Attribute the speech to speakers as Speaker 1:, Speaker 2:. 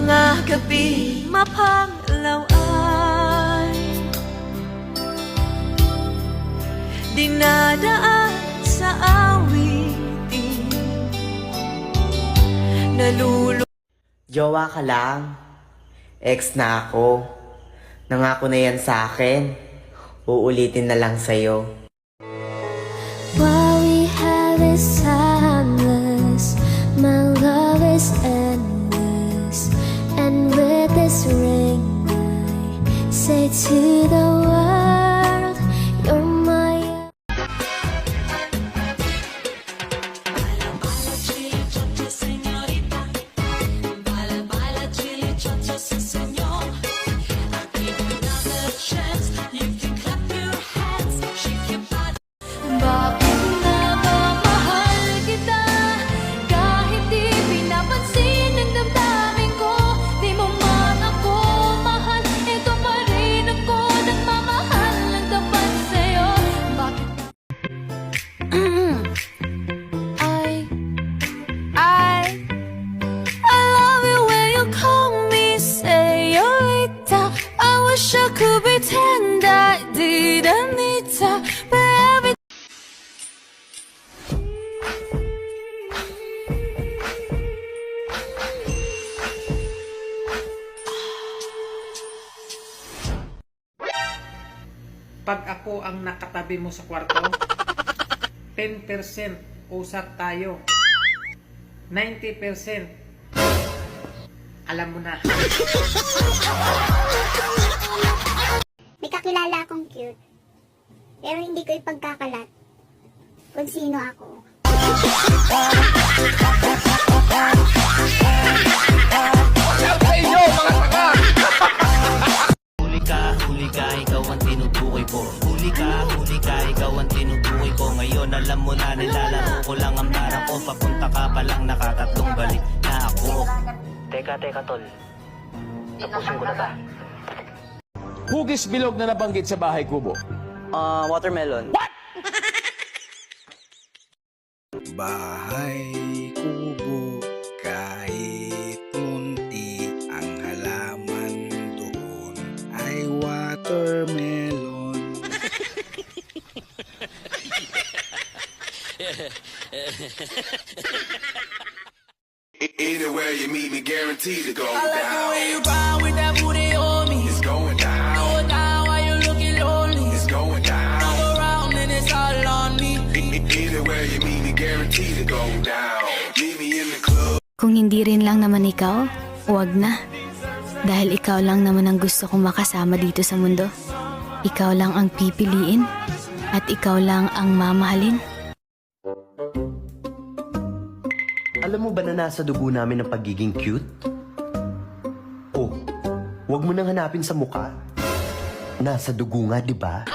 Speaker 1: mga gabi mapanglaw ay dinadaan sa awitin.
Speaker 2: Jowa ka lang. Ex na ako. Nangako na yan sa akin. Uulitin na lang sa'yo.
Speaker 3: What we have is timeless. My love is endless. And with this ring I say to the world, you're my
Speaker 1: Bakit nga ba mahal kita? Kahit di pinapansin ang damdamin ko, di mo man ako mahal, ito pa rin ako nagmamahal ng tapat sa'yo. Bakit I love it when you call me señorita. I wish I could pretend I didn't need to, but every
Speaker 4: Pag ako ang nakatabi mo sa kwarto, 10% usap tayo. 90% alam mo na.
Speaker 5: May kakilala akong cute, pero hindi ko ipagkakalat kung sino ako.
Speaker 6: Huli ka, ikaw ang tinutukoy ko. Huli ka, ikaw ang tinutukoy ko. Ngayon alam mo na, nilalaro ko lang ang barang ko. Papunta ka pa lang, nakatatlong balik na ako. Teka tol, tapusin ko na ba?
Speaker 7: Hugis bilog na nabanggit sa bahay kubo.
Speaker 2: Watermelon.
Speaker 8: Bahay kubo, kahit munti ang halaman doon ay watermelon.
Speaker 9: Anywhere you meet me, guaranteed to go down.
Speaker 1: you ride with that booty on me.
Speaker 9: It's going down.
Speaker 1: Go down while you looking lonely.
Speaker 9: It's going down.
Speaker 1: Go around and it's all on me.
Speaker 9: Anywhere you meet me, guaranteed to go down. Meet me in the club.
Speaker 3: Kung hindi rin lang naman ikaw, huwag na. Dahil ikaw lang naman ang gusto kong makasama dito sa mundo. Ikaw lang ang pipiliin at ikaw lang ang mamahalin.
Speaker 2: Alam mo ba na nasa dugo namin ang pagiging cute? Oh, huwag mo nang hanapin sa mukha. Nasa dugo nga, di ba?